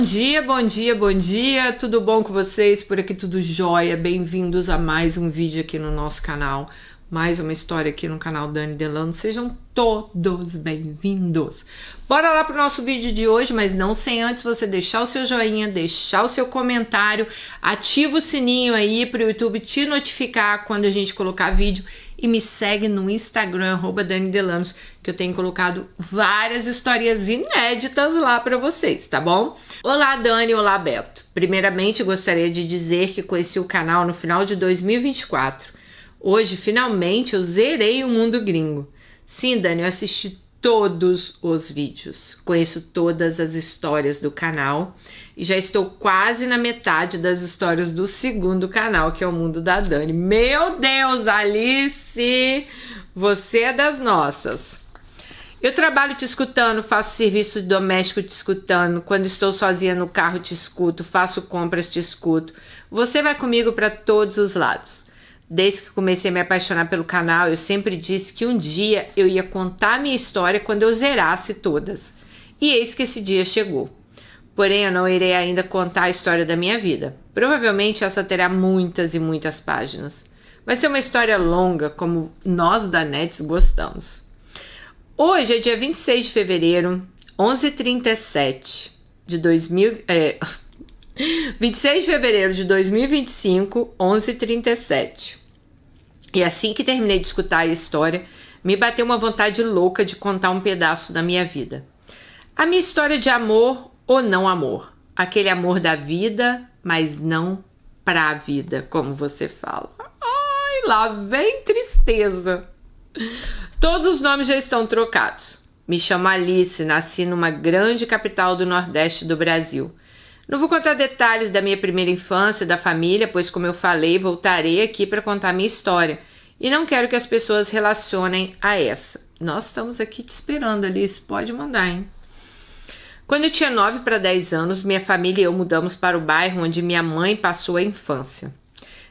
Bom dia, bom dia, bom dia, tudo bom com vocês? Por aqui tudo jóia, bem-vindos a mais um vídeo aqui no nosso canal, mais uma história aqui no canal Dani Delano, sejam todos bem-vindos. Bora lá pro nosso vídeo de hoje, mas não sem antes você deixar o seu joinha, deixar o seu comentário, ativa o sininho aí pro YouTube te notificar quando a gente colocar vídeo e me segue no Instagram, @DaniDelanos, que eu tenho colocado várias histórias inéditas lá para vocês, tá bom? Olá, Dani, olá, Beto. Primeiramente, gostaria de dizer que conheci o canal no final de 2024. Hoje, finalmente, eu zerei o Mundo Gringo. Sim, Dani, eu assisti todos os vídeos, conheço todas as histórias do canal e já estou quase na metade das histórias do segundo canal, que é o Mundo da Dani. Meu Deus, Alice, você é das nossas. Eu trabalho te escutando, faço serviço doméstico te escutando, quando estou sozinha no carro te escuto, faço compras te escuto. Você vai comigo para todos os lados. Desde que comecei a me apaixonar pelo canal, eu sempre disse que um dia eu ia contar a minha história quando eu zerasse todas. E eis que esse dia chegou. Porém, eu não irei ainda contar a história da minha vida. Provavelmente essa terá muitas e muitas páginas. Vai ser uma história longa, como nós da Nets gostamos. Hoje é dia 26 de fevereiro, 11h37 de 26 de fevereiro de 2025, 11h37. E assim que terminei de escutar a história, me bateu uma vontade louca de contar um pedaço da minha vida. A minha história de amor ou não amor. Aquele amor da vida, mas não pra vida, como você fala. Ai, lá vem tristeza. Todos os nomes já estão trocados. Me chamo Alice, nasci numa grande capital do Nordeste do Brasil. Não vou contar detalhes da minha primeira infância, da família, pois como eu falei, voltarei aqui para contar minha história. E não quero que as pessoas relacionem a essa. Nós estamos aqui te esperando, Alice. Pode mandar, hein? Quando eu tinha 9 para 10 anos, minha família e eu mudamos para o bairro onde minha mãe passou a infância.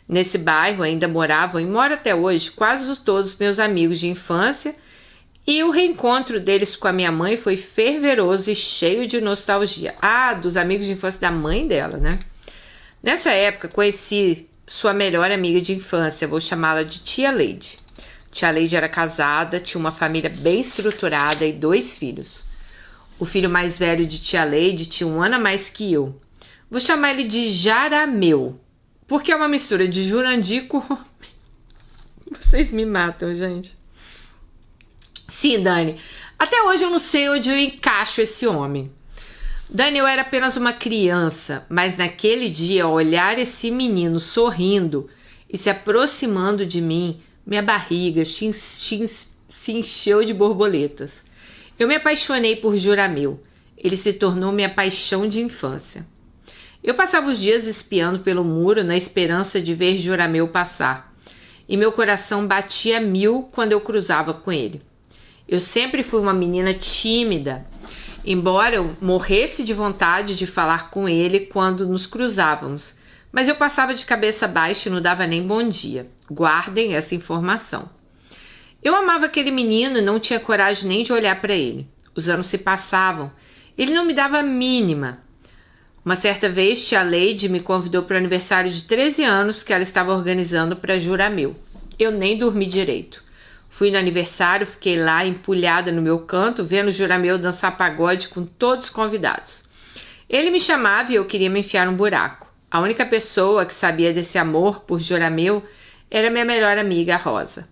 Nesse bairro ainda moravam, e moro até hoje, quase todos os meus amigos de infância, e o reencontro deles com a minha mãe foi fervoroso e cheio de nostalgia. Ah, dos amigos de infância da mãe dela, né? Nessa época, conheci sua melhor amiga de infância, vou chamá-la de Tia Leide. Tia Leide era casada, tinha uma família bem estruturada e 2 filhos. O filho mais velho de Tia Leide tinha 1 ano a mais que eu. Vou chamar ele de Jarameu, porque é uma mistura de Jurandir com... Vocês me matam, gente. Sim, Dani, até hoje eu não sei onde eu encaixo esse homem. Dani, eu era apenas uma criança, mas naquele dia, ao olhar esse menino sorrindo e se aproximando de mim, minha barriga se encheu de borboletas. Eu me apaixonei por Jurameu. Ele se tornou minha paixão de infância. Eu passava os dias espiando pelo muro na esperança de ver Jurameu passar, e meu coração batia a 1000 quando eu cruzava com ele. Eu sempre fui uma menina tímida, embora eu morresse de vontade de falar com ele quando nos cruzávamos, mas eu passava de cabeça baixa e não dava nem bom dia. Guardem essa informação. Eu amava aquele menino e não tinha coragem nem de olhar para ele. Os anos se passavam, ele não me dava a mínima. Uma certa vez, Tia Leide me convidou para o aniversário de 13 anos que ela estava organizando para Jurameu. Eu nem dormi direito. Fui no aniversário, fiquei lá empulhada no meu canto, vendo Jurameu dançar pagode com todos os convidados. Ele me chamava e eu queria me enfiar num buraco. A única pessoa que sabia desse amor por Jurameu era minha melhor amiga, a Rosa.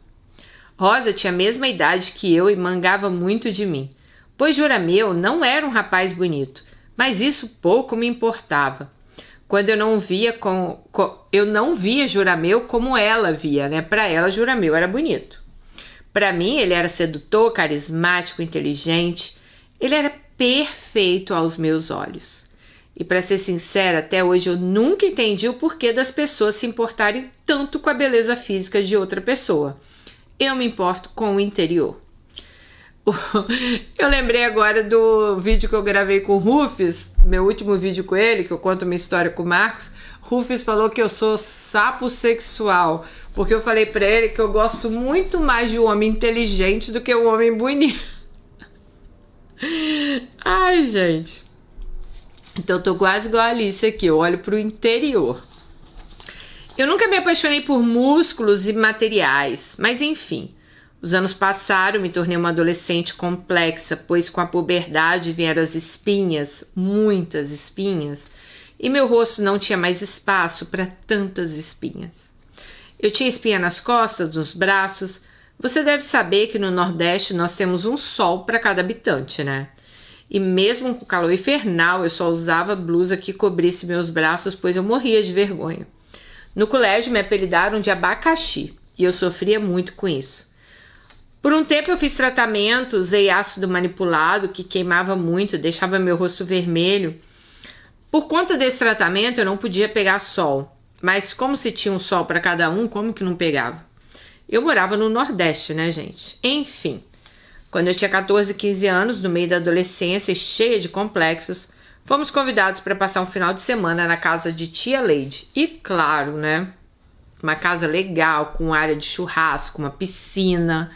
Rosa tinha a mesma idade que eu e mangava muito de mim, pois Jurameu não era um rapaz bonito, mas isso pouco me importava. Quando eu não via Jurameu como ela via, né? Para ela, Jurameu era bonito. Para mim, ele era sedutor, carismático, inteligente. Ele era perfeito aos meus olhos. E para ser sincera, até hoje eu nunca entendi o porquê das pessoas se importarem tanto com a beleza física de outra pessoa. Eu me importo com o interior. Eu lembrei agora do vídeo que eu gravei com o Rufus, meu último vídeo com ele, que eu conto minha história com o Marcos. Rufus falou que eu sou sapo sexual, porque eu falei pra ele que eu gosto muito mais de um homem inteligente do que um homem bonito. Ai, gente. Então eu tô quase igual a Alice aqui, eu olho pro interior. Eu nunca me apaixonei por músculos e materiais, mas enfim. Os anos passaram, me tornei uma adolescente complexa, pois com a puberdade vieram as espinhas, muitas espinhas, e meu rosto não tinha mais espaço para tantas espinhas. Eu tinha espinha nas costas, nos braços. Você deve saber que no Nordeste nós temos um sol para cada habitante, né? E mesmo com o calor infernal, eu só usava blusa que cobrisse meus braços, pois eu morria de vergonha. No colégio me apelidaram de abacaxi, e eu sofria muito com isso. Por um tempo eu fiz tratamento, usei ácido manipulado que queimava muito, deixava meu rosto vermelho. Por conta desse tratamento eu não podia pegar sol, mas como se tinha um sol para cada um, como que não pegava? Eu morava no Nordeste, né, gente? Enfim, quando eu tinha 14, 15 anos, no meio da adolescência cheia de complexos, fomos convidados para passar um final de semana na casa de tia Leide. E claro, né, uma casa legal, com área de churrasco, uma piscina.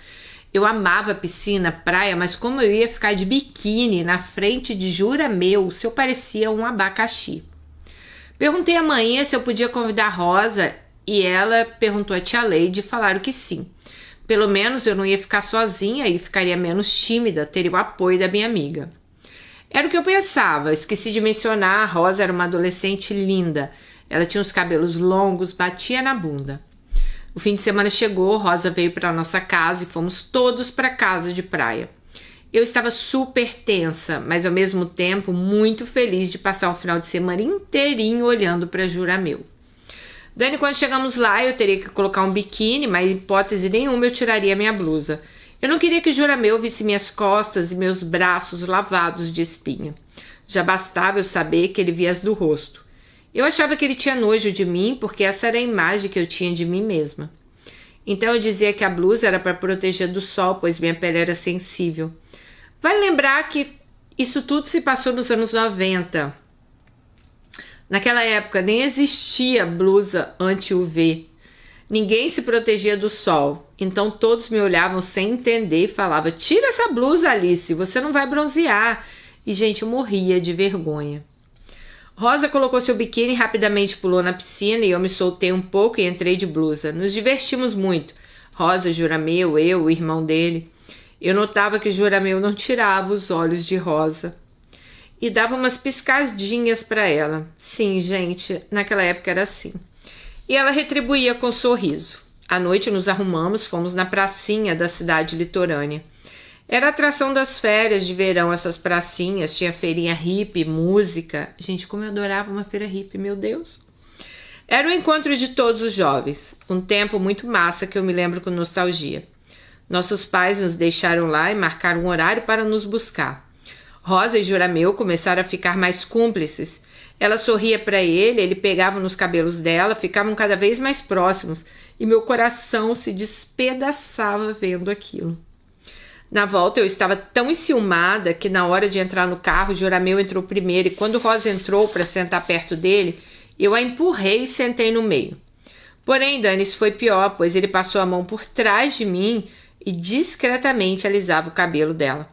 Eu amava piscina, praia, mas como eu ia ficar de biquíni na frente de jura meu, se eu parecia um abacaxi. Perguntei à mãe se eu podia convidar a Rosa e ela perguntou a tia Leide e falaram que sim. Pelo menos eu não ia ficar sozinha e ficaria menos tímida, teria o apoio da minha amiga. Era o que eu pensava, esqueci de mencionar, a Rosa era uma adolescente linda. Ela tinha os cabelos longos, batia na bunda. O fim de semana chegou, Rosa veio para nossa casa e fomos todos para casa de praia. Eu estava super tensa, mas ao mesmo tempo muito feliz de passar um final de semana inteirinho olhando para Jurameu. Dani, quando chegamos lá, eu teria que colocar um biquíni, mas em hipótese nenhuma eu tiraria minha blusa. Eu não queria que Jurameu visse minhas costas e meus braços lavados de espinha. Já bastava eu saber que ele via as do rosto. Eu achava que ele tinha nojo de mim porque essa era a imagem que eu tinha de mim mesma. Então eu dizia que a blusa era para proteger do sol, pois minha pele era sensível. Vale lembrar que isso tudo se passou nos anos 90. Naquela época nem existia blusa anti-UV. Ninguém se protegia do sol. Então todos me olhavam sem entender e falavam: tira essa blusa, Alice, você não vai bronzear. E gente, eu morria de vergonha. Rosa colocou seu biquíni e rapidamente pulou na piscina e eu me soltei um pouco e entrei de blusa. Nos divertimos muito. Rosa, Jurameu, eu, o irmão dele. Eu notava que Jurameu não tirava os olhos de Rosa. E dava umas piscadinhas para ela. Sim, gente, naquela época era assim. E ela retribuía com um sorriso. À noite nos arrumamos, fomos na pracinha da cidade litorânea. Era a atração das férias de verão, essas pracinhas. Tinha feirinha hippie, música. Gente, como eu adorava uma feira hippie, meu Deus. Era o encontro de todos os jovens. Um tempo muito massa que eu me lembro com nostalgia. Nossos pais nos deixaram lá e marcaram um horário para nos buscar. Rosa e Jurameu começaram a ficar mais cúmplices. Ela sorria para ele pegava nos cabelos dela, ficavam cada vez mais próximos. E meu coração se despedaçava vendo aquilo. Na volta eu estava tão enciumada que na hora de entrar no carro, Jurameu entrou primeiro e quando Rosa entrou para sentar perto dele, eu a empurrei e sentei no meio. Porém, Dani, isso foi pior, pois ele passou a mão por trás de mim e discretamente alisava o cabelo dela.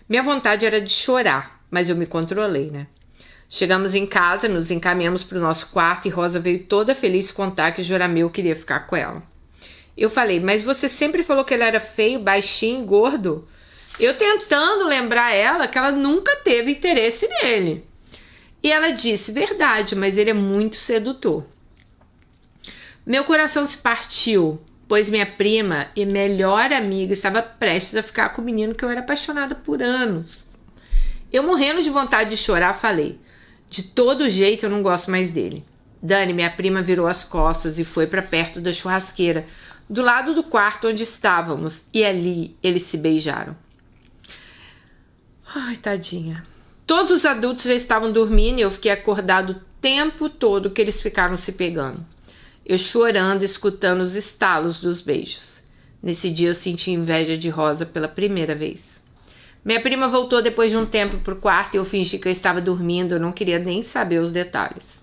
Minha vontade era de chorar, mas eu me controlei, né? Chegamos em casa, nos encaminhamos para o nosso quarto e Rosa veio toda feliz contar que Jurameu queria ficar com ela. Eu falei: mas você sempre falou que ele era feio, baixinho e gordo. Eu tentando lembrar ela que ela nunca teve interesse nele. E ela disse: verdade, mas ele é muito sedutor. Meu coração se partiu, pois minha prima e melhor amiga estava prestes a ficar com o menino que eu era apaixonada por anos. Eu, morrendo de vontade de chorar, falei: de todo jeito eu não gosto mais dele. Dani, minha prima, virou as costas e foi para perto da churrasqueira, do lado do quarto onde estávamos, e ali eles se beijaram. Ai, tadinha. Todos os adultos já estavam dormindo e eu fiquei acordado o tempo todo que eles ficaram se pegando. Eu chorando, escutando os estalos dos beijos. Nesse dia eu senti inveja de Rosa pela primeira vez. Minha prima voltou depois de um tempo pro quarto e eu fingi que eu estava dormindo, eu não queria nem saber os detalhes.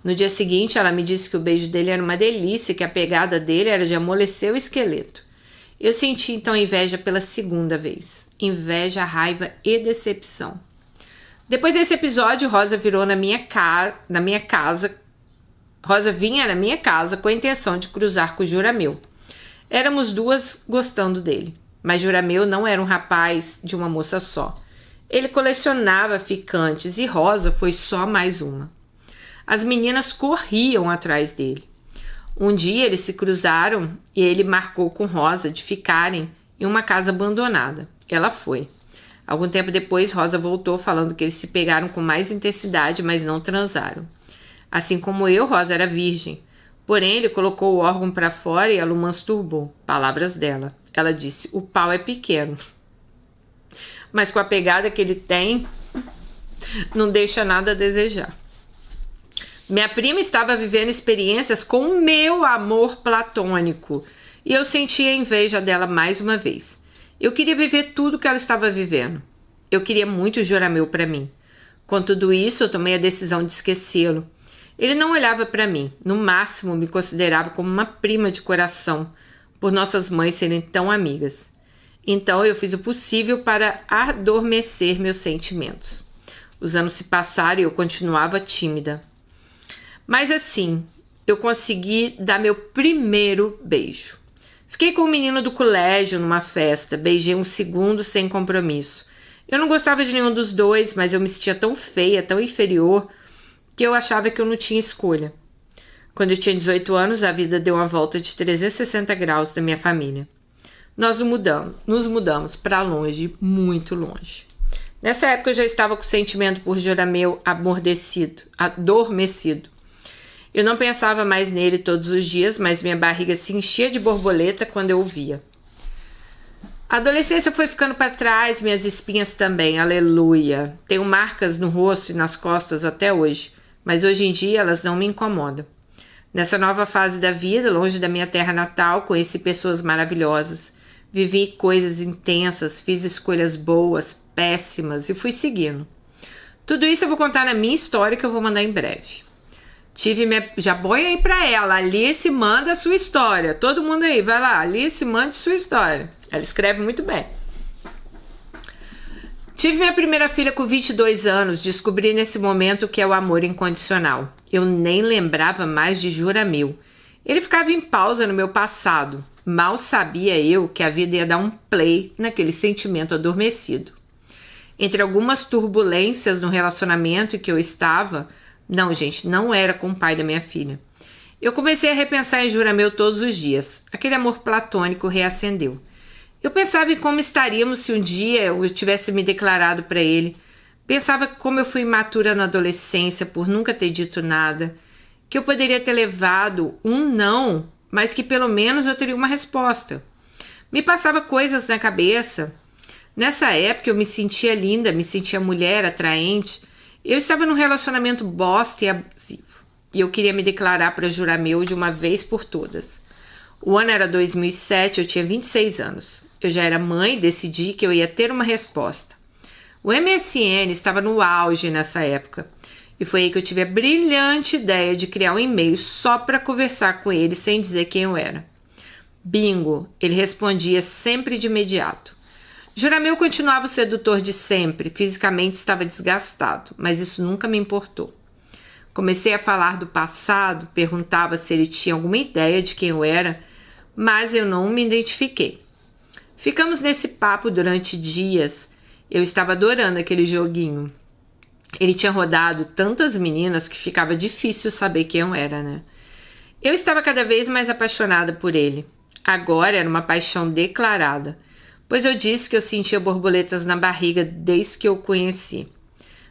No dia seguinte, ela me disse que o beijo dele era uma delícia e que a pegada dele era de amolecer o esqueleto. Eu senti então inveja pela segunda vez. Inveja, raiva e decepção. Depois desse episódio, Rosa vinha na minha casa com a intenção de cruzar com o Jurameu. Éramos duas gostando dele, mas Jurameu não era um rapaz de uma moça só. Ele colecionava ficantes e Rosa foi só mais uma. As meninas corriam atrás dele. Um dia eles se cruzaram e ele marcou com Rosa de ficarem em uma casa abandonada. Ela foi. Algum tempo depois, Rosa voltou falando que eles se pegaram com mais intensidade, mas não transaram. Assim como eu, Rosa era virgem. Porém, ele colocou o órgão para fora e ela o masturbou. Palavras dela. Ela disse, o pau é pequeno. Mas com a pegada que ele tem, não deixa nada a desejar. Minha prima estava vivendo experiências com o meu amor platônico e eu sentia inveja dela mais uma vez. Eu queria viver tudo que ela estava vivendo. Eu queria muito o Jurameu para mim. Com tudo isso, eu tomei a decisão de esquecê-lo. Ele não olhava para mim, no máximo me considerava como uma prima de coração, por nossas mães serem tão amigas. Então eu fiz o possível para adormecer meus sentimentos. Os anos se passaram e eu continuava tímida. Mas assim, eu consegui dar meu primeiro beijo. Fiquei com um menino do colégio numa festa, beijei um segundo sem compromisso. Eu não gostava de nenhum dos dois, mas eu me sentia tão feia, tão inferior, que eu achava que eu não tinha escolha. Quando eu tinha 18 anos, a vida deu uma volta de 360 graus da minha família. Nós nos mudamos para longe, muito longe. Nessa época eu já estava com o sentimento por Jurameu adormecido. Eu não pensava mais nele todos os dias, mas minha barriga se enchia de borboleta quando eu o via. A adolescência foi ficando para trás, minhas espinhas também, aleluia. Tenho marcas no rosto e nas costas até hoje, mas hoje em dia elas não me incomodam. Nessa nova fase da vida, longe da minha terra natal, conheci pessoas maravilhosas. Vivi coisas intensas, fiz escolhas boas, péssimas e fui seguindo. Tudo isso eu vou contar na minha história que eu vou mandar em breve. Já põe aí pra ela, Alice manda a sua história. Todo mundo aí, vai lá, Alice mande sua história. Ela escreve muito bem. Tive minha primeira filha com 22 anos, descobri nesse momento o que é o amor incondicional. Eu nem lembrava mais de Jurameu. Ele ficava em pausa no meu passado. Mal sabia eu que a vida ia dar um play naquele sentimento adormecido. Entre algumas turbulências no relacionamento em que eu estava, não, gente, não era com o pai da minha filha. Eu comecei a repensar em Jurameu todos os dias. Aquele amor platônico reacendeu. Eu pensava em como estaríamos se um dia eu tivesse me declarado para ele. Pensava como eu fui imatura na adolescência por nunca ter dito nada. Que eu poderia ter levado um não, mas que pelo menos eu teria uma resposta. Me passava coisas na cabeça. Nessa época eu me sentia linda, me sentia mulher, atraente. Eu estava num relacionamento bosta e abusivo. E eu queria me declarar para Jurameu de uma vez por todas. O ano era 2007, eu tinha 26 anos. Eu já era mãe e decidi que eu ia ter uma resposta. O MSN estava no auge nessa época. E foi aí que eu tive a brilhante ideia de criar um e-mail só para conversar com ele sem dizer quem eu era. Bingo, ele respondia sempre de imediato. Jurameu continuava o sedutor de sempre, fisicamente estava desgastado, mas isso nunca me importou. Comecei a falar do passado, perguntava se ele tinha alguma ideia de quem eu era, mas eu não me identifiquei. Ficamos nesse papo durante dias. Eu estava adorando aquele joguinho. Ele tinha rodado tantas meninas que ficava difícil saber quem eu era, né? Eu estava cada vez mais apaixonada por ele. Agora era uma paixão declarada, pois eu disse que eu sentia borboletas na barriga desde que eu o conheci.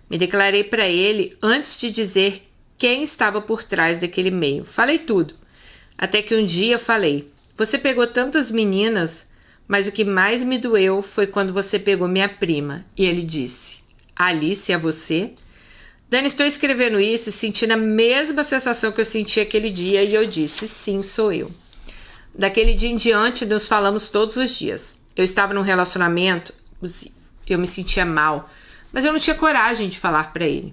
Me declarei para ele antes de dizer quem estava por trás daquele e-mail. Falei tudo. Até que um dia eu falei, você pegou tantas meninas, mas o que mais me doeu foi quando você pegou minha prima. E ele disse, Alice, é você? Dani, estou escrevendo isso e sentindo a mesma sensação que eu senti aquele dia e eu disse, sim, sou eu. Daquele dia em diante, nos falamos todos os dias. Eu estava num relacionamento abusivo. Eu me sentia mal, mas eu não tinha coragem de falar para ele.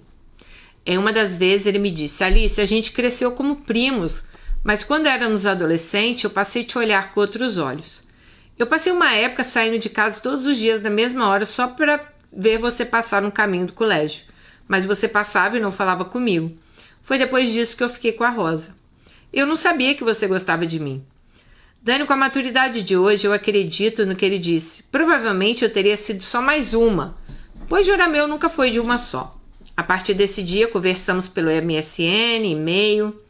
Em uma das vezes ele me disse, Alice, a gente cresceu como primos, mas quando éramos adolescentes eu passei a te olhar com outros olhos. Eu passei uma época saindo de casa todos os dias na mesma hora só para ver você passar no caminho do colégio. mas você passava e não falava comigo. Foi depois disso que eu fiquei com a Rosa. Eu não sabia que você gostava de mim. Dani, com a maturidade de hoje, eu acredito no que ele disse. Provavelmente eu teria sido só mais uma, pois Jurameu nunca foi de uma só. A partir desse dia, conversamos pelo MSN, e-mail.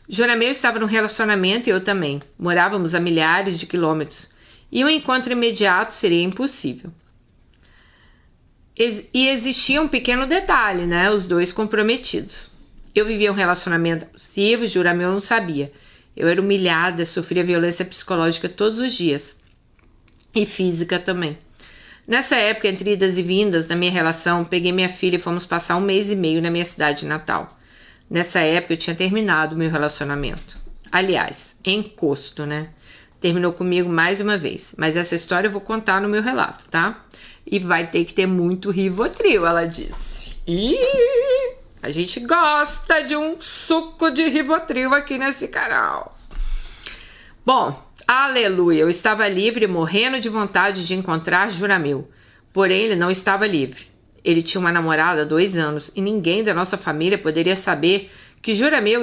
Jurameu estava num relacionamento e eu também. Morávamos a milhares de quilômetros. E um encontro imediato seria impossível. E existia um pequeno detalhe, né? Os dois comprometidos. Eu vivia um relacionamento abusivo, Jurameu não sabia. Eu era humilhada, sofria violência psicológica todos os dias. E física também. Nessa época, entre idas e vindas da minha relação, peguei minha filha e fomos passar 1 mês e meio na minha cidade natal. Nessa época, eu tinha terminado meu relacionamento. Aliás, encosto, né? Terminou comigo mais uma vez. Mas essa história eu vou contar no meu relato, tá? E vai ter que ter muito Rivotril, ela disse. A gente gosta de um suco de Rivotril aqui nesse canal. Bom, aleluia, eu estava livre, morrendo de vontade de encontrar Jurameu. Porém, ele não estava livre. Ele tinha uma namorada há 2 anos e ninguém da nossa família poderia saber que Jurameu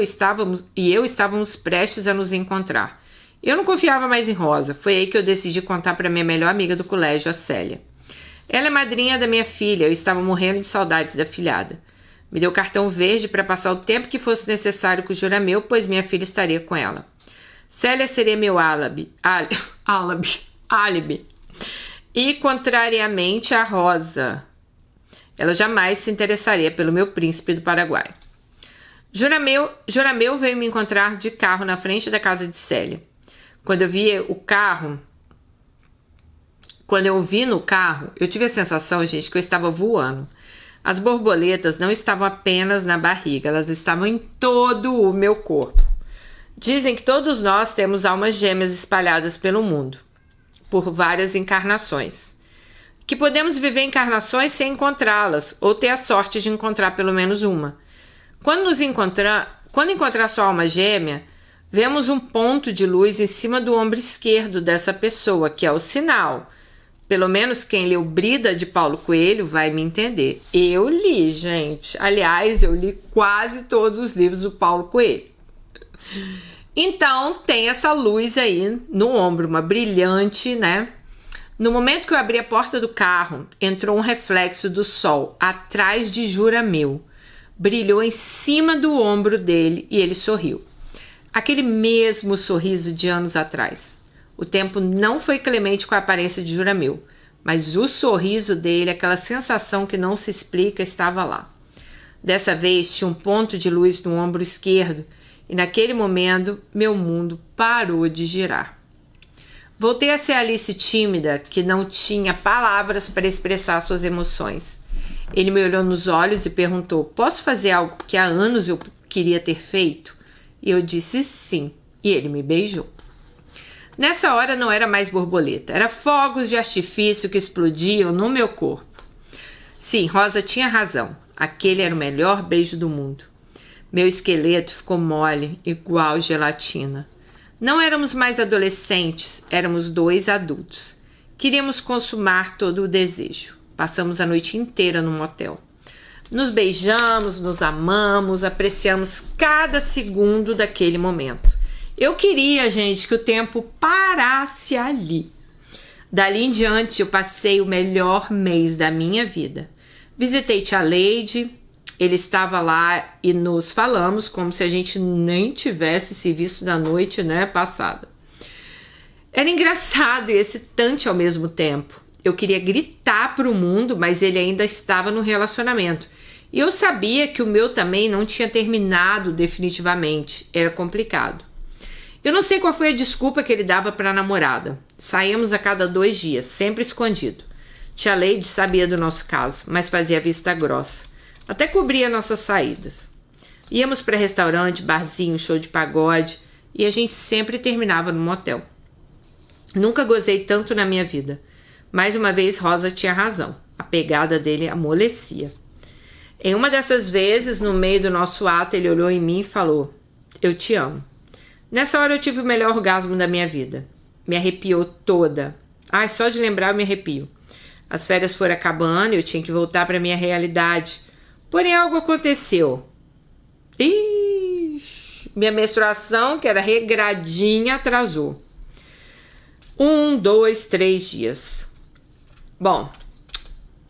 e eu estávamos prestes a nos encontrar. Eu não confiava mais em Rosa. Foi aí que eu decidi contar para minha melhor amiga do colégio, a Célia. Ela é madrinha da minha filha, eu estava morrendo de saudades da filhada. Me deu cartão verde para passar o tempo que fosse necessário com o Jurameu, pois minha filha estaria com ela. Célia seria meu álibi. E, contrariamente a Rosa, ela jamais se interessaria pelo meu príncipe do Paraguai. Jurameu veio me encontrar de carro na frente da casa de Célia. Quando eu vi no carro, eu tive a sensação, gente, que eu estava voando. As borboletas não estavam apenas na barriga, elas estavam em todo o meu corpo. Dizem que todos nós temos almas gêmeas espalhadas pelo mundo, por várias encarnações. Que podemos viver encarnações sem encontrá-las, ou ter a sorte de encontrar pelo menos uma. Quando encontrar sua alma gêmea, vemos um ponto de luz em cima do ombro esquerdo dessa pessoa, que é o sinal. Pelo menos quem leu Brida de Paulo Coelho vai me entender. Eu li, gente. Aliás, eu li quase todos os livros do Paulo Coelho. Então, tem essa luz aí no ombro, uma brilhante, né? No momento que eu abri a porta do carro, entrou um reflexo do sol atrás de Jurameu. Brilhou em cima do ombro dele e ele sorriu. Aquele mesmo sorriso de anos atrás. O tempo não foi clemente com a aparência de Jurameu, mas o sorriso dele, aquela sensação que não se explica, estava lá. Dessa vez tinha um ponto de luz no ombro esquerdo e naquele momento meu mundo parou de girar. Voltei a ser Alice tímida, que não tinha palavras para expressar suas emoções. Ele me olhou nos olhos e perguntou: posso fazer algo que há anos eu queria ter feito? E eu disse sim, e ele me beijou. Nessa hora não era mais borboleta, era fogos de artifício que explodiam no meu corpo. Sim, Rosa tinha razão, aquele era o melhor beijo do mundo. Meu esqueleto ficou mole, igual gelatina. Não éramos mais adolescentes, éramos 2 adultos. Queríamos consumar todo o desejo. Passamos a noite inteira no motel. Nos beijamos, nos amamos, apreciamos cada segundo daquele momento. Eu queria, gente, que o tempo parasse ali. Dali em diante, eu passei o melhor mês da minha vida. Visitei tia Leide, ele estava lá e nos falamos como se a gente nem tivesse se visto na noite, né, passada. Era engraçado e excitante ao mesmo tempo. Eu queria gritar para o mundo, mas ele ainda estava no relacionamento. E eu sabia que o meu também não tinha terminado definitivamente. Era complicado. Eu não sei qual foi a desculpa que ele dava para a namorada. Saíamos a cada 2 dias, sempre escondido. Tia Leide sabia do nosso caso, mas fazia vista grossa. Até cobria nossas saídas. Íamos para restaurante, barzinho, show de pagode e a gente sempre terminava no motel. Nunca gozei tanto na minha vida. Mais uma vez, Rosa tinha razão. A pegada dele amolecia. Em uma dessas vezes, no meio do nosso ato, ele olhou em mim e falou: eu te amo. Nessa hora eu tive o melhor orgasmo da minha vida. Me arrepiou toda. Ai, só de lembrar eu me arrepio. As férias foram acabando e eu tinha que voltar para minha realidade. Porém, algo aconteceu. Minha menstruação, que era regradinha, atrasou. 1, 2, 3 dias. Bom,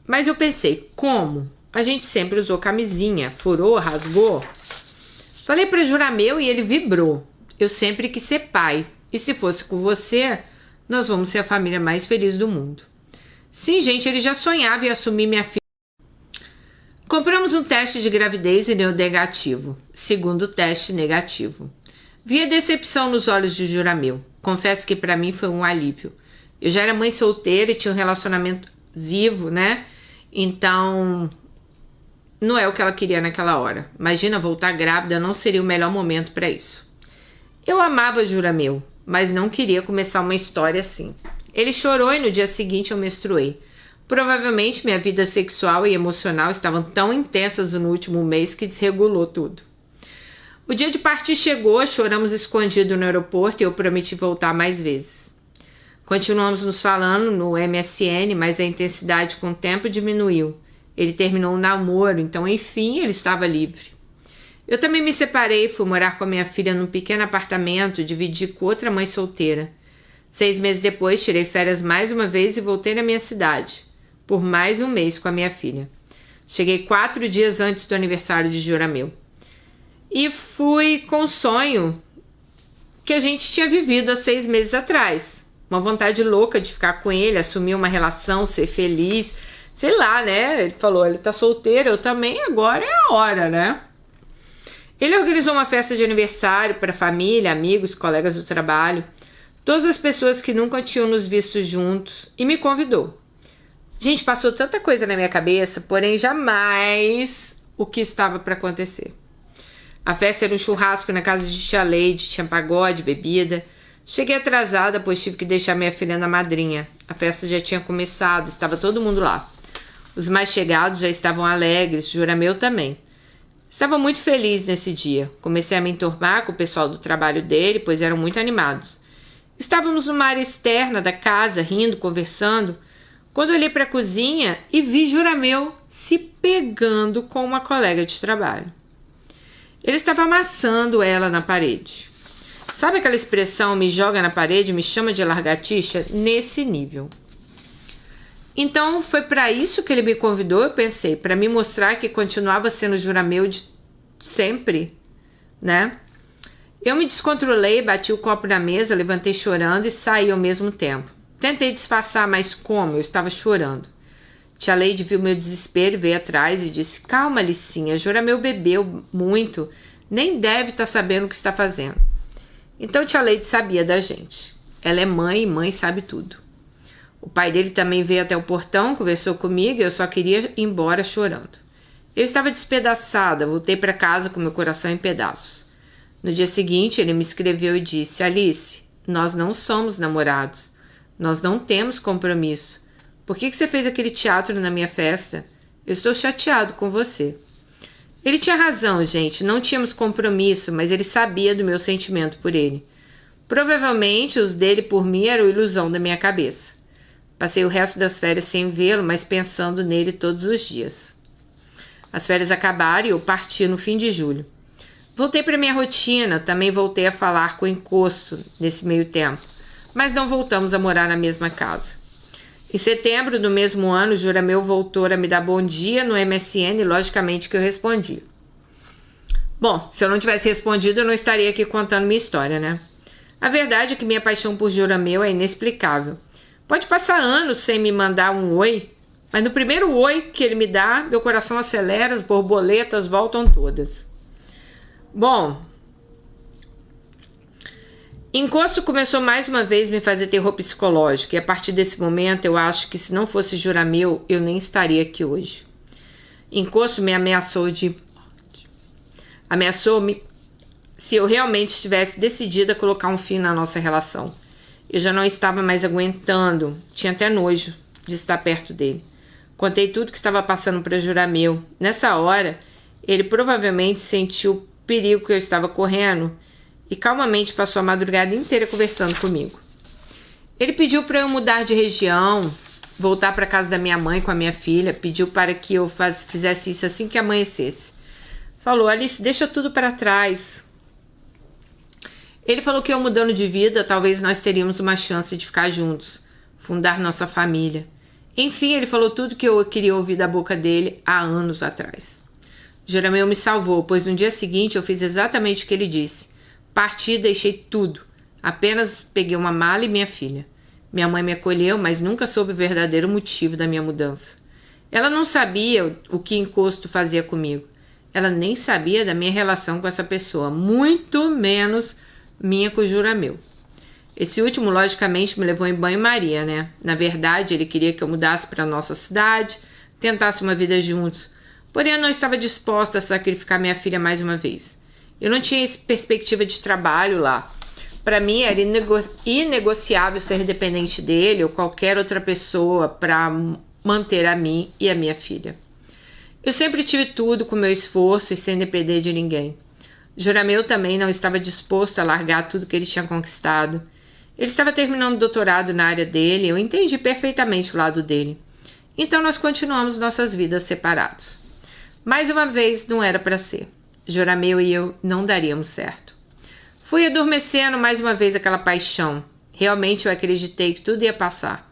mas eu pensei, como? A gente sempre usou camisinha, furou, rasgou. Falei para Jurameu e ele vibrou. Eu sempre quis ser pai. E se fosse com você, nós vamos ser a família mais feliz do mundo. Sim, gente, ele já sonhava em assumir minha filha. Compramos um teste de gravidez e deu negativo. Segundo teste, negativo. Vi a decepção nos olhos de Jurameu. Confesso que para mim foi um alívio. Eu já era mãe solteira e tinha um relacionamento abusivo, né? Então, não é o que ela queria naquela hora. Imagina, voltar grávida não seria o melhor momento para isso. Eu amava Jurameu, mas não queria começar uma história assim. Ele chorou e no dia seguinte eu menstruei. Provavelmente minha vida sexual e emocional estavam tão intensas no último mês que desregulou tudo. O dia de partir chegou, choramos escondido no aeroporto e eu prometi voltar mais vezes. Continuamos nos falando no MSN, mas a intensidade com o tempo diminuiu. Ele terminou um namoro, então enfim ele estava livre. Eu também me separei e fui morar com a minha filha num pequeno apartamento, dividi com outra mãe solteira. 6 meses depois tirei férias mais uma vez e voltei na minha cidade. Por mais um mês com a minha filha. Cheguei 4 dias antes do aniversário de Jurameu. E fui com o sonho que a gente tinha vivido há 6 meses atrás. Uma vontade louca de ficar com ele, assumir uma relação, ser feliz. Sei lá, né? Ele falou, ele tá solteiro, eu também, agora é a hora, né? Ele organizou uma festa de aniversário para família, amigos, colegas do trabalho. Todas as pessoas que nunca tinham nos visto juntos. E me convidou. Gente, passou tanta coisa na minha cabeça, porém jamais o que estava para acontecer. A festa era um churrasco na casa de tia Leide, tinha pagode, bebida. Cheguei atrasada, pois tive que deixar minha filha na madrinha. A festa já tinha começado, estava todo mundo lá. Os mais chegados já estavam alegres, Jurameu também. Estava muito feliz nesse dia. Comecei a me enturmar com o pessoal do trabalho dele, pois eram muito animados. Estávamos numa área externa da casa, rindo, conversando, quando olhei para a cozinha e vi Jurameu se pegando com uma colega de trabalho. Ele estava amassando ela na parede. Sabe aquela expressão, me joga na parede, me chama de lagartixa? Nesse nível. Então foi para isso que ele me convidou, eu pensei, para me mostrar que continuava sendo Jurameu de sempre, né? Eu me descontrolei, bati o copo na mesa, levantei chorando e saí ao mesmo tempo. Tentei disfarçar, mas como? Eu estava chorando. Tia Leide viu meu desespero e veio atrás e disse, calma, Alicinha, Jurameu bebeu muito, nem deve estar sabendo o que está fazendo. Então tia Leide sabia da gente. Ela é mãe e mãe sabe tudo. O pai dele também veio até o portão, conversou comigo e eu só queria ir embora chorando. Eu estava despedaçada, voltei para casa com meu coração em pedaços. No dia seguinte ele me escreveu e disse, Alice, nós não somos namorados. Nós não temos compromisso. Por que você fez aquele teatro na minha festa? Eu estou chateado com você. Ele tinha razão, gente. Não tínhamos compromisso, mas ele sabia do meu sentimento por ele. Provavelmente os dele por mim eram ilusão da minha cabeça. Passei o resto das férias sem vê-lo, mas pensando nele todos os dias. As férias acabaram e eu parti no fim de julho. Voltei para minha rotina, também voltei a falar com o encosto nesse meio tempo. Mas não voltamos a morar na mesma casa. Em setembro do mesmo ano, Jurameu voltou a me dar bom dia no MSN e logicamente que eu respondi. Bom, se eu não tivesse respondido, eu não estaria aqui contando minha história, né? A verdade é que minha paixão por Jurameu é inexplicável. Pode passar anos sem me mandar um oi, mas no primeiro oi que ele me dá, meu coração acelera, as borboletas voltam todas. Bom, Encosto começou mais uma vez a me fazer terror psicológico e a partir desse momento eu acho que se não fosse Jurameu, eu nem estaria aqui hoje. Encosto me ameaçou de morte. Ameaçou-me se eu realmente estivesse decidida a colocar um fim na nossa relação. Eu já não estava mais aguentando, tinha até nojo de estar perto dele. Contei tudo que estava passando para Jurameu. Nessa hora, ele provavelmente sentiu o perigo que eu estava correndo e calmamente passou a madrugada inteira conversando comigo. Ele pediu para eu mudar de região, voltar para casa da minha mãe com a minha filha, pediu para que eu fizesse isso assim que amanhecesse. Falou: Alice, deixa tudo para trás. Ele falou que eu mudando de vida, talvez nós teríamos uma chance de ficar juntos, fundar nossa família. Enfim, ele falou tudo que eu queria ouvir da boca dele há anos atrás. Joramel me salvou, pois no dia seguinte eu fiz exatamente o que ele disse. Parti e deixei tudo. Apenas peguei uma mala e minha filha. Minha mãe me acolheu, mas nunca soube o verdadeiro motivo da minha mudança. Ela não sabia o que encosto fazia comigo. Ela nem sabia da minha relação com essa pessoa, muito menos minha com o Joramel. Esse último, logicamente, me levou em banho-maria, né? Na verdade, ele queria que eu mudasse para nossa cidade, tentasse uma vida juntos. Porém, eu não estava disposta a sacrificar minha filha mais uma vez. Eu não tinha perspectiva de trabalho lá. Para mim, era inegociável ser dependente dele ou qualquer outra pessoa para manter a mim e a minha filha. Eu sempre tive tudo com meu esforço e sem depender de ninguém. Joramel também não estava disposto a largar tudo que ele tinha conquistado. Ele estava terminando o doutorado na área dele, eu entendi perfeitamente o lado dele. Então nós continuamos nossas vidas separados. Mais uma vez, não era para ser. Joramel e eu não daríamos certo. Fui adormecendo mais uma vez aquela paixão. Realmente eu acreditei que tudo ia passar.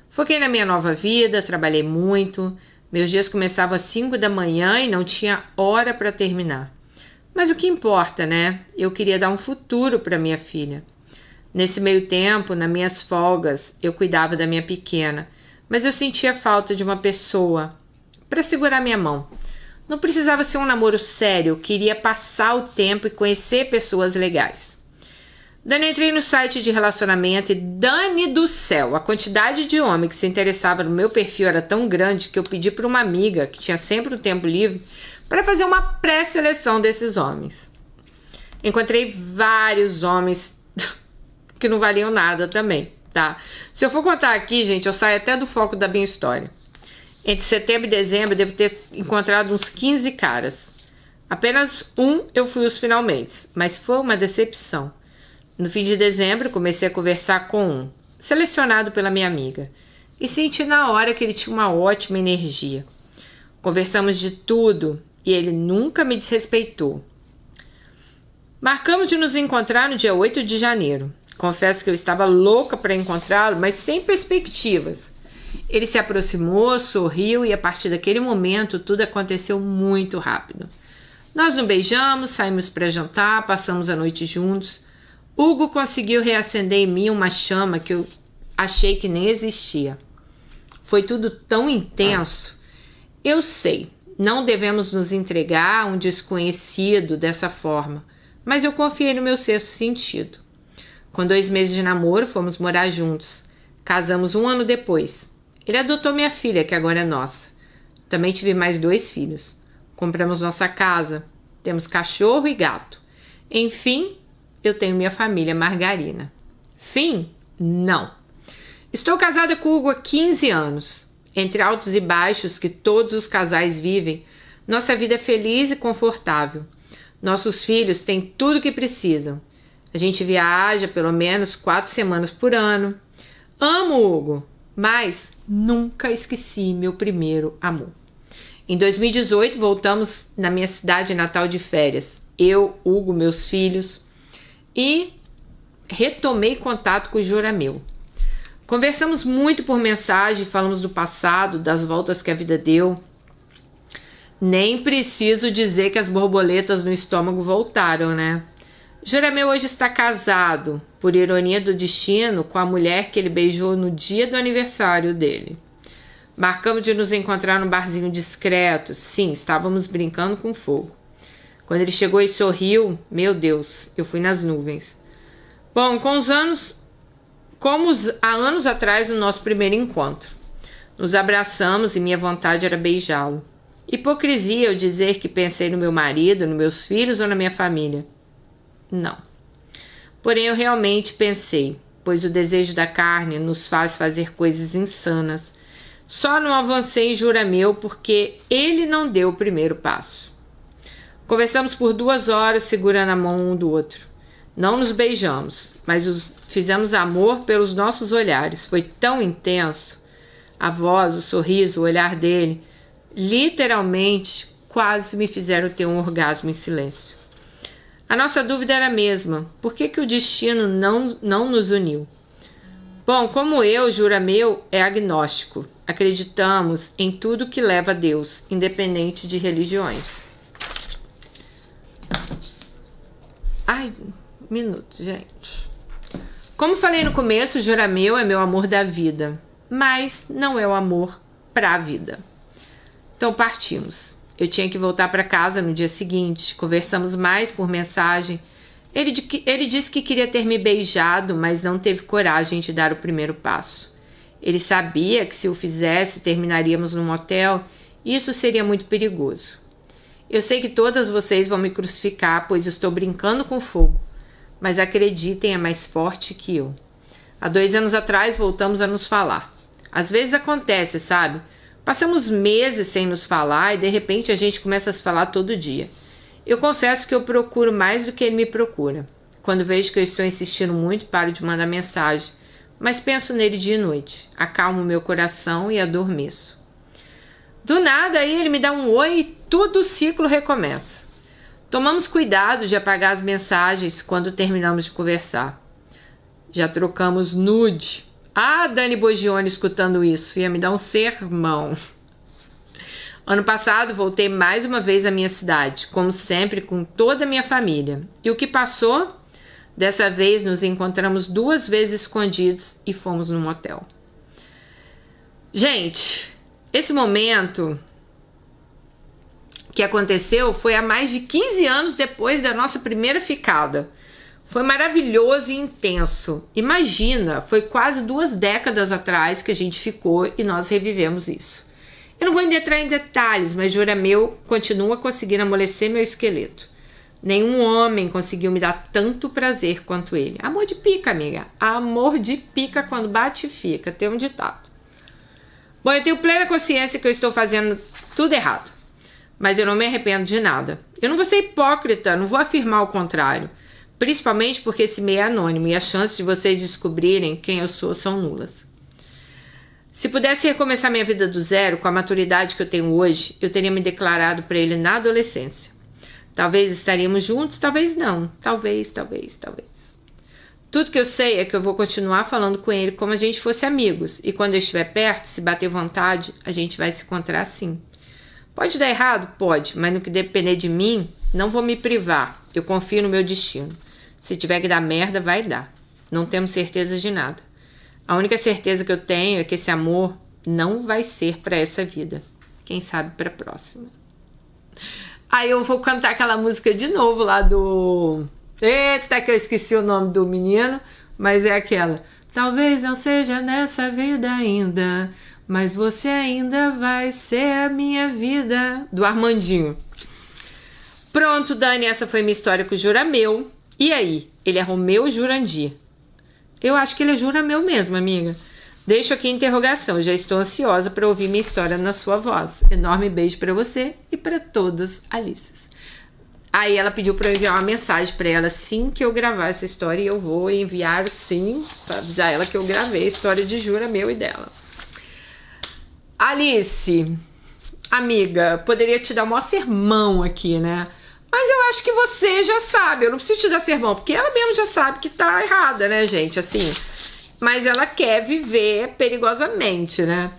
Foquei na minha nova vida, trabalhei muito. Meus dias começavam às 5 da manhã e não tinha hora para terminar. Mas o que importa, né? Eu queria dar um futuro para minha filha. Nesse meio tempo, nas minhas folgas, eu cuidava da minha pequena, mas eu sentia falta de uma pessoa para segurar minha mão. Não precisava ser um namoro sério, eu queria passar o tempo e conhecer pessoas legais. Daí entrei no site de relacionamento e dane do céu, a quantidade de homem que se interessava no meu perfil era tão grande que eu pedi para uma amiga, que tinha sempre o tempo livre, para fazer uma pré-seleção desses homens. Encontrei vários homens que não valiam nada também, tá? Se eu for contar aqui, gente, eu saio até do foco da minha história. Entre setembro e dezembro, eu devo ter encontrado uns 15 caras. Apenas um eu fui os finalmente, mas foi uma decepção. No fim de dezembro, comecei a conversar com um, selecionado pela minha amiga, e senti na hora que ele tinha uma ótima energia. Conversamos de tudo e ele nunca me desrespeitou. Marcamos de nos encontrar no dia 8 de janeiro. Confesso que eu estava louca para encontrá-lo, mas sem perspectivas. Ele se aproximou, sorriu e a partir daquele momento tudo aconteceu muito rápido. Nós nos beijamos, saímos para jantar, passamos a noite juntos. Hugo conseguiu reacender em mim uma chama que eu achei que nem existia. Foi tudo tão intenso. Eu sei, não devemos nos entregar a um desconhecido dessa forma, mas eu confiei no meu sexto sentido. Com 2 meses de namoro, fomos morar juntos. Casamos 1 ano depois. Ele adotou minha filha, que agora é nossa. Também tive mais 2 filhos. Compramos nossa casa. Temos cachorro e gato. Enfim, eu tenho minha família margarina. Fim? Não. Estou casada com o Hugo há 15 anos. Entre altos e baixos que todos os casais vivem, nossa vida é feliz e confortável. Nossos filhos têm tudo o que precisam. A gente viaja pelo menos 4 semanas por ano. Amo o Hugo, mas nunca esqueci meu primeiro amor. Em 2018, voltamos na minha cidade natal de férias. Eu, Hugo, meus filhos, e retomei contato com o Joramel. Conversamos muito por mensagem, falamos do passado, das voltas que a vida deu. Nem preciso dizer que as borboletas no estômago voltaram, né? Joramel hoje está casado, por ironia do destino, com a mulher que ele beijou no dia do aniversário dele. Marcamos de nos encontrar num barzinho discreto. Sim, estávamos brincando com fogo. Quando ele chegou e sorriu, meu Deus, eu fui nas nuvens. Bom, como há anos atrás no nosso primeiro encontro. Nos abraçamos e minha vontade era beijá-lo. Hipocrisia eu dizer que pensei no meu marido, nos meus filhos ou na minha família. Não. Porém, eu realmente pensei, pois o desejo da carne nos faz fazer coisas insanas. Só não avancei em Joramel porque ele não deu o primeiro passo. Conversamos por 2 horas segurando a mão um do outro. Não nos beijamos, mas fizemos amor pelos nossos olhares. Foi tão intenso. A voz, o sorriso, o olhar dele, literalmente, quase me fizeram ter um orgasmo em silêncio. A nossa dúvida era a mesma. Por que o destino não nos uniu? Bom, como eu, Jurameu é agnóstico. Acreditamos em tudo que leva a Deus, independente de religiões. Ai, um minuto, gente. Como falei no começo, Jurameu é meu amor da vida, mas não é o amor pra vida. Então partimos. Eu tinha que voltar para casa no dia seguinte. Conversamos mais por mensagem. Ele disse que queria ter me beijado, mas não teve coragem de dar o primeiro passo. Ele sabia que se o fizesse, terminaríamos num motel e isso seria muito perigoso. Eu sei que todas vocês vão me crucificar, pois estou brincando com fogo. Mas acreditem, é mais forte que eu. Há 2 anos atrás voltamos a nos falar. Às vezes acontece, sabe? Passamos meses sem nos falar e de repente a gente começa a se falar todo dia. Eu confesso que eu procuro mais do que ele me procura. Quando vejo que eu estou insistindo muito, paro de mandar mensagem, mas penso nele dia e noite. Acalmo meu coração e adormeço. Do nada aí ele me dá um oi e tudo o ciclo recomeça. Tomamos cuidado de apagar as mensagens quando terminamos de conversar. Já trocamos nude. Ah, Dani Bogione escutando isso, ia me dar um sermão. Ano passado voltei mais uma vez à minha cidade, como sempre, com toda a minha família. E o que passou? Dessa vez nos encontramos 2 vezes escondidos e fomos num motel. Gente, esse momento que aconteceu foi há mais de 15 anos depois da nossa primeira ficada. Foi maravilhoso e intenso. Imagina, foi quase 2 décadas atrás que a gente ficou e nós revivemos isso. Eu não vou entrar em detalhes, mas Jurameu continua conseguindo amolecer meu esqueleto. Nenhum homem conseguiu me dar tanto prazer quanto ele. Amor de pica, amiga. Amor de pica quando bate fica. Tem um ditado. Bom, eu tenho plena consciência que eu estou fazendo tudo errado. Mas eu não me arrependo de nada. Eu não vou ser hipócrita, não vou afirmar o contrário. Principalmente porque esse meio é anônimo e as chances de vocês descobrirem quem eu sou são nulas. Se pudesse recomeçar minha vida do zero, com a maturidade que eu tenho hoje, eu teria me declarado para ele na adolescência. Talvez estaríamos juntos, talvez não. Talvez. Tudo que eu sei é que eu vou continuar falando com ele como a gente fosse amigos. E quando eu estiver perto, se bater vontade, a gente vai se encontrar sim. Pode dar errado? Pode, mas no que depender de mim, não vou me privar. Eu confio no meu destino. Se tiver que dar merda, vai dar. Não temos certeza de nada. A única certeza que eu tenho é que esse amor não vai ser para essa vida. Quem sabe para a próxima. Aí eu vou cantar aquela música de novo lá do... Eita, que eu esqueci o nome do menino, mas é aquela. Talvez não seja nessa vida ainda, mas você ainda vai ser a minha vida. Do Armandinho. Pronto, Dani, essa foi minha história com o Jurameu. E aí? Ele é Romeu Jurandir? Eu acho que ele é Jurameu mesmo, amiga. Deixo aqui a interrogação. Já estou ansiosa para ouvir minha história na sua voz. Enorme beijo para você e para todas Alices. Aí ela pediu para eu enviar uma mensagem para ela assim que eu gravar essa história. E eu vou enviar sim, para avisar ela que eu gravei a história de Jurameu e dela. Alice, amiga, poderia te dar um maior sermão aqui, né? Mas eu acho que você já sabe, eu não preciso te dar sermão, porque ela mesmo já sabe que tá errada, né, gente, assim. Mas ela quer viver perigosamente, né?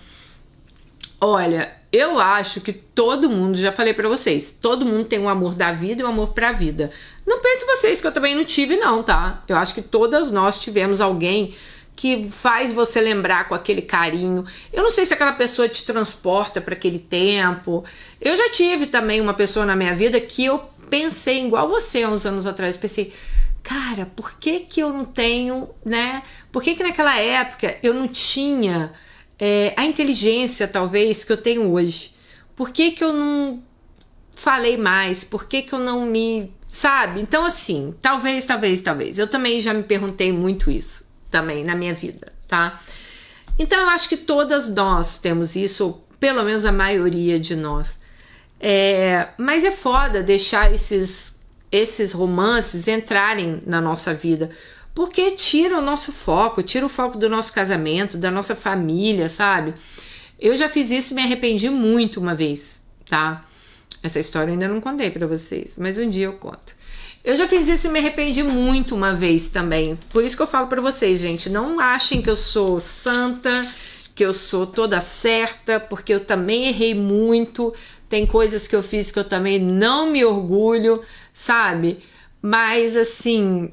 Olha, eu acho que todo mundo, já falei pra vocês, todo mundo tem um amor da vida e um amor pra vida. Não pense vocês que eu também não tive, não, tá? Eu acho que todas nós tivemos alguém que faz você lembrar com aquele carinho. Eu não sei se aquela pessoa te transporta para aquele tempo. Eu já tive também uma pessoa na minha vida que eu pensei igual você há uns anos atrás. Pensei, cara, por que que eu não tenho, né? Por que que naquela época eu não tinha a inteligência, talvez, que eu tenho hoje? Por que que eu não falei mais? Por que que eu não me... Sabe? Então, assim, talvez. Eu também já me perguntei muito isso, também, na minha vida, tá? Então, eu acho que todas nós temos isso, ou pelo menos a maioria de nós. Mas é foda deixar esses romances entrarem na nossa vida, porque tira o nosso foco, tira o foco do nosso casamento, da nossa família, sabe? Eu já fiz isso e me arrependi muito uma vez, tá? Essa história eu ainda não contei pra vocês, mas um dia eu conto. Eu já fiz isso e me arrependi muito uma vez também. Por isso que eu falo pra vocês, gente, não achem que eu sou santa, que eu sou toda certa, porque eu também errei muito. Tem coisas que eu fiz que eu também não me orgulho, sabe? Mas assim,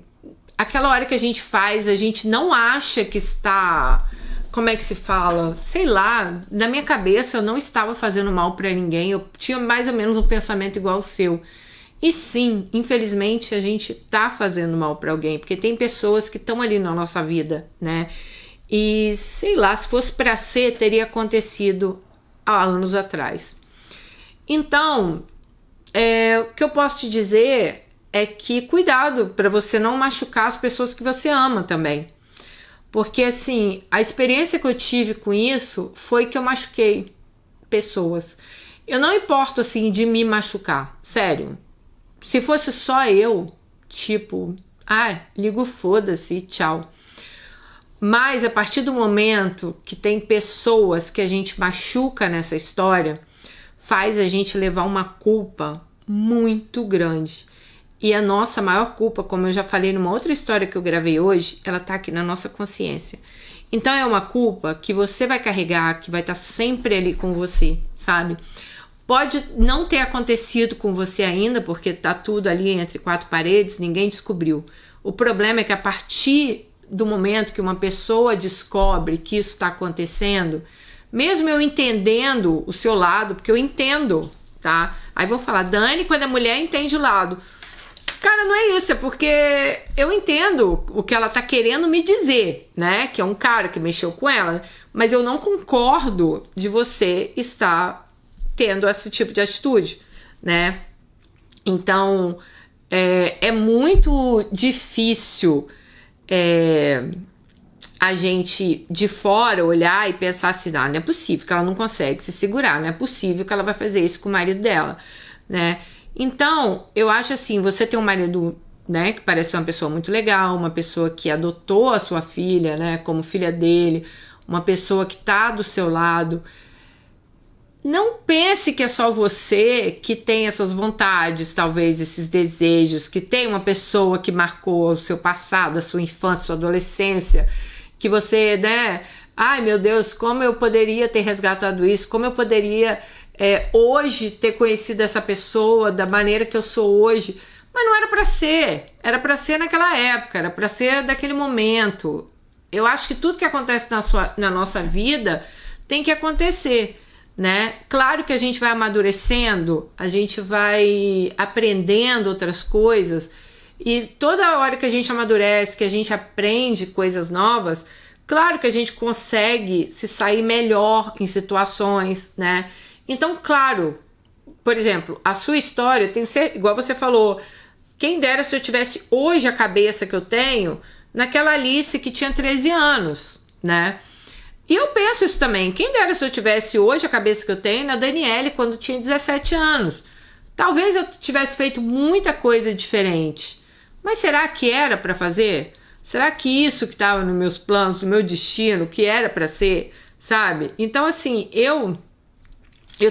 aquela hora que a gente faz, a gente não acha que está... Como é que se fala? Sei lá, na minha cabeça eu não estava fazendo mal pra ninguém, eu tinha mais ou menos um pensamento igual ao seu. E sim, infelizmente a gente tá fazendo mal pra alguém, porque tem pessoas que estão ali na nossa vida, né? E sei lá, se fosse pra ser, teria acontecido há anos atrás. Então, o que eu posso te dizer é que cuidado pra você não machucar as pessoas que você ama também. Porque assim, a experiência que eu tive com isso foi que eu machuquei pessoas. Eu não importo assim de me machucar, sério. Se fosse só eu, tipo, ligo foda-se, tchau. Mas a partir do momento que tem pessoas que a gente machuca nessa história, faz a gente levar uma culpa muito grande. E a nossa maior culpa, como eu já falei numa outra história que eu gravei hoje, ela tá aqui na nossa consciência. Então é uma culpa que você vai carregar, que vai estar sempre ali com você, sabe? Pode não ter acontecido com você ainda, porque tá tudo ali entre quatro paredes, ninguém descobriu. O problema é que a partir do momento que uma pessoa descobre que isso está acontecendo, mesmo eu entendendo o seu lado, porque eu entendo, tá? Aí vão falar, Dani, quando a mulher entende o lado. Cara, não é isso, é porque eu entendo o que ela tá querendo me dizer, né? Que é um cara que mexeu com ela, mas eu não concordo de você estar tendo esse tipo de atitude, né? Então, é muito difícil a gente de fora olhar e pensar assim, não é possível que ela não consegue se segurar, não é possível que ela vai fazer isso com o marido dela, né? Então, eu acho assim, você tem um marido, né, que parece uma pessoa muito legal, uma pessoa que adotou a sua filha, né, como filha dele, uma pessoa que tá do seu lado. Não pense que é só você que tem essas vontades, talvez esses desejos, que tem uma pessoa que marcou o seu passado, a sua infância, a sua adolescência, que você, né, ai meu Deus, como eu poderia ter resgatado isso, como eu poderia... hoje ter conhecido essa pessoa da maneira que eu sou hoje, mas não era era pra ser naquela época, era pra ser daquele momento. Eu acho que tudo que acontece na nossa vida tem que acontecer, né? Claro que a gente vai amadurecendo, a gente vai aprendendo outras coisas, e toda hora que a gente amadurece, que a gente aprende coisas novas, claro que a gente consegue se sair melhor em situações, né? Então, claro, por exemplo, a sua história, igual você falou, quem dera se eu tivesse hoje a cabeça que eu tenho naquela Alice que tinha 13 anos, né? E eu penso isso também, quem dera se eu tivesse hoje a cabeça que eu tenho na Daniele quando tinha 17 anos. Talvez eu tivesse feito muita coisa diferente, mas será que era para fazer? Será que isso que estava nos meus planos, no meu destino, que era para ser, sabe? Então, assim, eu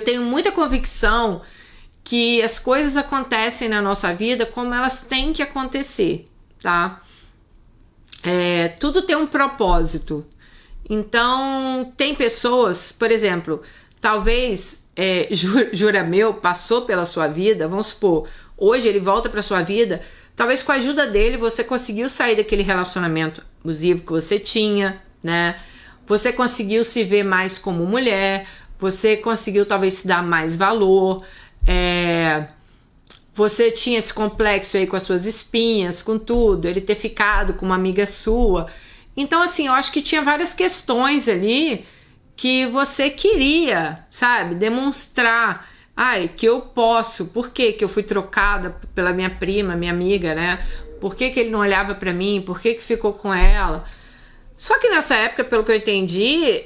tenho muita convicção que as coisas acontecem na nossa vida como elas têm que acontecer, tá? Tudo tem um propósito. Então, tem pessoas, por exemplo, talvez Jurameu passou pela sua vida, vamos supor, hoje ele volta para sua vida, talvez com a ajuda dele você conseguiu sair daquele relacionamento abusivo que você tinha, né? Você conseguiu se ver mais como mulher, você conseguiu talvez se dar mais valor, você tinha esse complexo aí com as suas espinhas, com tudo, ele ter ficado com uma amiga sua. Então, assim, eu acho que tinha várias questões ali que você queria, sabe, demonstrar. Que eu posso, por que eu fui trocada pela minha prima, minha amiga, né? Por que ele não olhava pra mim? Por que ficou com ela? Só que nessa época, pelo que eu entendi,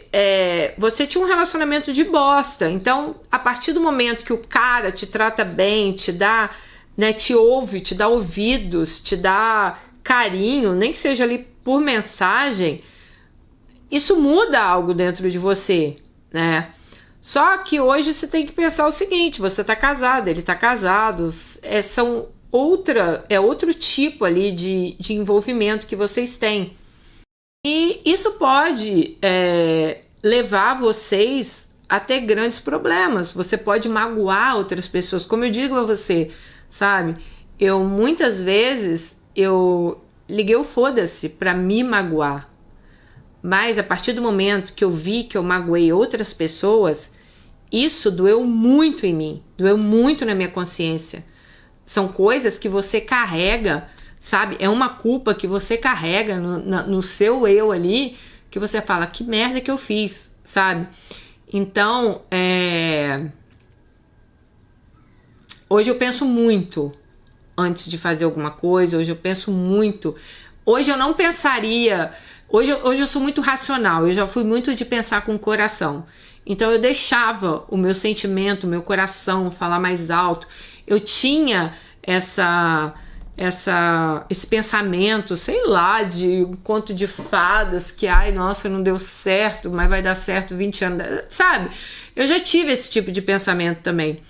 você tinha um relacionamento de bosta. Então, a partir do momento que o cara te trata bem, te dá, né, te ouve, te dá ouvidos, te dá carinho, nem que seja ali por mensagem, isso muda algo dentro de você, né? Só que hoje você tem que pensar o seguinte, você tá casado, ele tá casado, é outro tipo ali de envolvimento que vocês têm. E isso pode levar vocês a ter grandes problemas. Você pode magoar outras pessoas, como eu digo a você, sabe? Muitas vezes eu liguei o foda-se pra me magoar. Mas a partir do momento que eu vi que eu magoei outras pessoas, isso doeu muito em mim, doeu muito na minha consciência. São coisas que você carrega, sabe? É uma culpa que você carrega no seu eu ali, que você fala, que merda que eu fiz, sabe? Então, hoje eu penso muito antes de fazer alguma coisa, hoje eu penso muito. Hoje eu não pensaria... Hoje eu sou muito racional, eu já fui muito de pensar com o coração. Então eu deixava o meu sentimento, o meu coração falar mais alto. Eu tinha esse pensamento, sei lá, de um conto de fadas que, ai, nossa, não deu certo, mas vai dar certo 20 anos, sabe? Eu já tive esse tipo de pensamento também.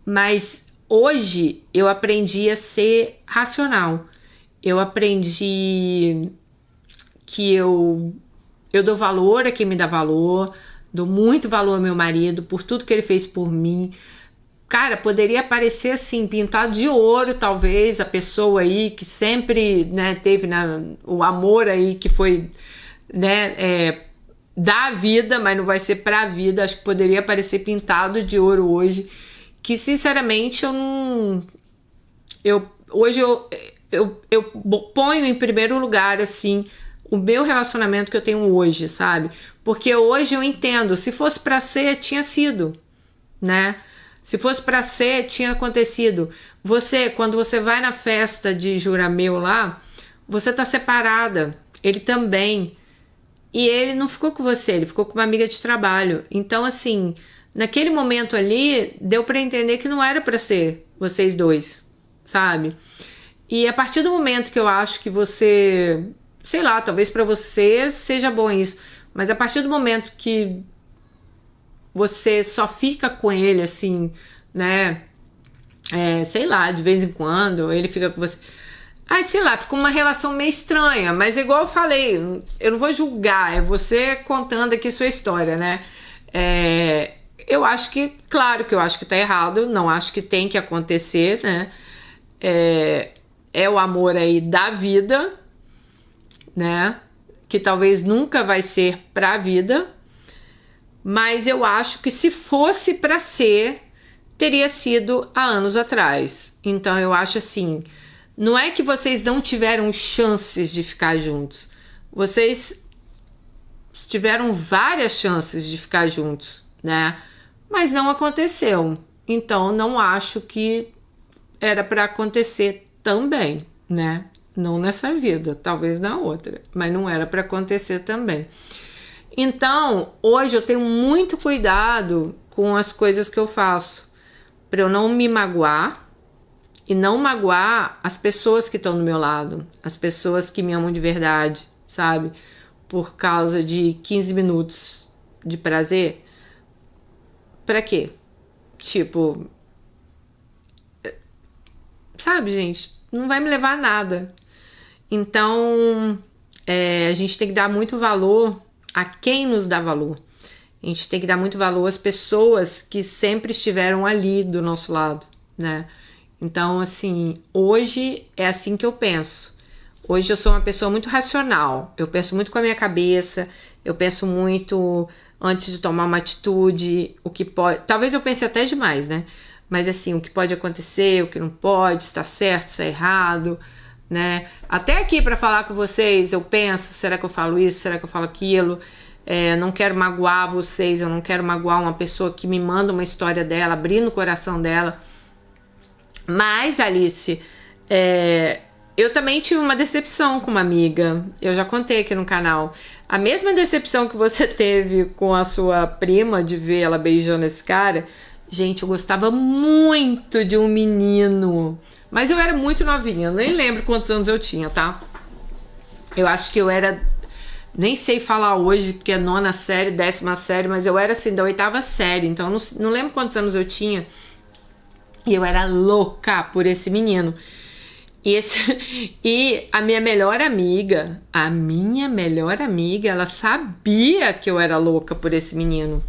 Mas hoje eu aprendi a ser racional. Eu aprendi que eu dou valor a quem me dá valor, dou muito valor ao meu marido por tudo que ele fez por mim. Cara, poderia parecer assim, pintado de ouro, talvez, a pessoa aí que sempre, né, teve o amor aí que foi, né, da vida, mas não vai ser pra vida. Acho que poderia parecer pintado de ouro hoje, que sinceramente hoje eu ponho em primeiro lugar, assim, o meu relacionamento que eu tenho hoje, sabe? Porque hoje eu entendo, se fosse pra ser, tinha sido, né? Se fosse pra ser, tinha acontecido. Quando você vai na festa de Jurameu lá, você tá separada. Ele também. E ele não ficou com você, ele ficou com uma amiga de trabalho. Então, assim, naquele momento ali, deu pra entender que não era pra ser vocês dois, sabe? E a partir do momento que eu acho que você... Sei lá, talvez pra você seja bom isso, mas a partir do momento que você só fica com ele, assim, né, sei lá, de vez em quando, ele fica com você, ai, sei lá, fica uma relação meio estranha, mas igual eu falei, eu não vou julgar, é você contando aqui sua história, né, eu acho que, claro que eu acho que tá errado, não acho que tem que acontecer, né, é o amor aí da vida, né, que talvez nunca vai ser pra vida, mas eu acho que se fosse pra ser, teria sido há anos atrás. Então eu acho assim, não é que vocês não tiveram chances de ficar juntos, vocês tiveram várias chances de ficar juntos, né, mas não aconteceu. Então não acho que era pra acontecer também, né. Não nessa vida, talvez na outra, mas não era para acontecer também. Então, hoje eu tenho muito cuidado com as coisas que eu faço, para eu não me magoar e não magoar as pessoas que estão do meu lado, as pessoas que me amam de verdade, sabe? Por causa de 15 minutos de prazer. Pra quê? Tipo, sabe, gente, não vai me levar a nada. Então, a gente tem que dar muito valor a quem nos dá valor. A gente tem que dar muito valor às pessoas que sempre estiveram ali do nosso lado, né? Então, assim, hoje é assim que eu penso. Hoje eu sou uma pessoa muito racional. Eu penso muito com a minha cabeça, eu penso muito antes de tomar uma atitude, o que pode... Talvez eu pense até demais, né? Mas, assim, o que pode acontecer, o que não pode, se tá certo, se tá errado... né? Até aqui para falar com vocês eu penso, será que eu falo isso, será que eu falo aquilo, não quero magoar vocês, eu não quero magoar uma pessoa que me manda uma história dela, abrindo o coração dela. Mas, Alice, eu também tive uma decepção com uma amiga, eu já contei aqui no canal, a mesma decepção que você teve com a sua prima de ver ela beijando esse cara. Gente, eu gostava muito de um menino, mas eu era muito novinha, nem lembro quantos anos eu tinha, tá? Eu acho que eu era nem sei falar hoje, porque é 9ª série, 10ª série, mas eu era assim, da 8ª série, então não lembro quantos anos eu tinha. E eu era louca por esse menino. E a minha melhor amiga, ela sabia que eu era louca por esse menino.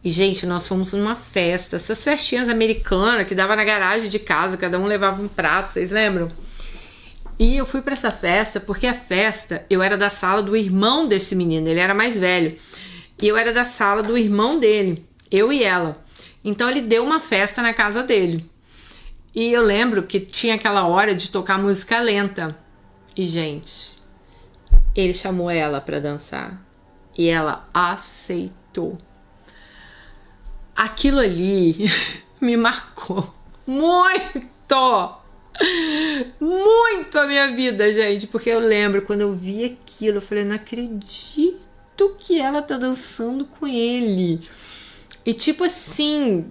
E, gente, nós fomos numa festa, essas festinhas americanas que dava na garagem de casa, cada um levava um prato, vocês lembram? E eu fui pra essa festa porque a festa, eu era da sala do irmão desse menino, ele era mais velho. E eu era da sala do irmão dele, eu e ela. Então ele deu uma festa na casa dele. E eu lembro que tinha aquela hora de tocar música lenta. E, gente, ele chamou ela pra dançar. E ela aceitou. Aquilo ali me marcou muito a minha vida, gente, porque eu lembro quando eu vi aquilo, eu falei, não acredito que ela tá dançando com ele. E tipo assim,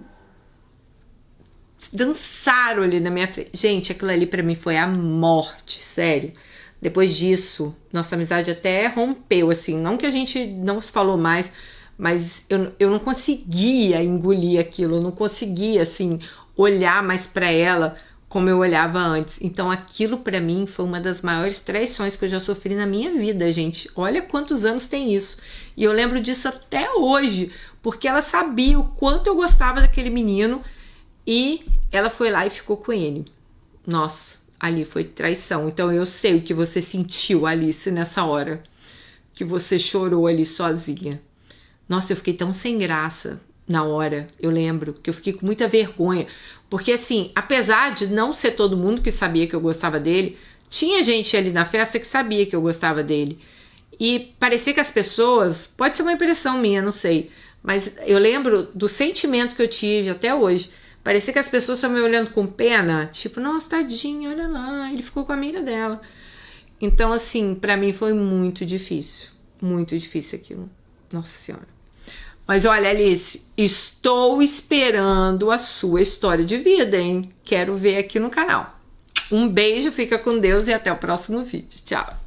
dançaram ali na minha frente. Gente, aquilo ali pra mim foi a morte, sério. Depois disso, nossa amizade até rompeu, assim, não que a gente não se falou mais, mas eu não conseguia engolir aquilo, eu não conseguia, assim, olhar mais pra ela como eu olhava antes. Então aquilo pra mim foi uma das maiores traições que eu já sofri na minha vida, gente. Olha quantos anos tem isso. E eu lembro disso até hoje, porque ela sabia o quanto eu gostava daquele menino e ela foi lá e ficou com ele. Nossa, ali foi traição. Então eu sei o que você sentiu, Alice, nessa hora, que você chorou ali sozinha. Nossa, eu fiquei tão sem graça na hora, eu lembro, que eu fiquei com muita vergonha, porque assim, apesar de não ser todo mundo que sabia que eu gostava dele, tinha gente ali na festa que sabia que eu gostava dele, e parecia que as pessoas, pode ser uma impressão minha, não sei, mas eu lembro do sentimento que eu tive até hoje, parecia que as pessoas estavam me olhando com pena, tipo, nossa, tadinha, olha lá, ele ficou com a amiga dela. Então assim, pra mim foi muito difícil aquilo, nossa senhora. Mas olha, Alice, estou esperando a sua história de vida, hein? Quero ver aqui no canal. Um beijo, fica com Deus e até o próximo vídeo. Tchau!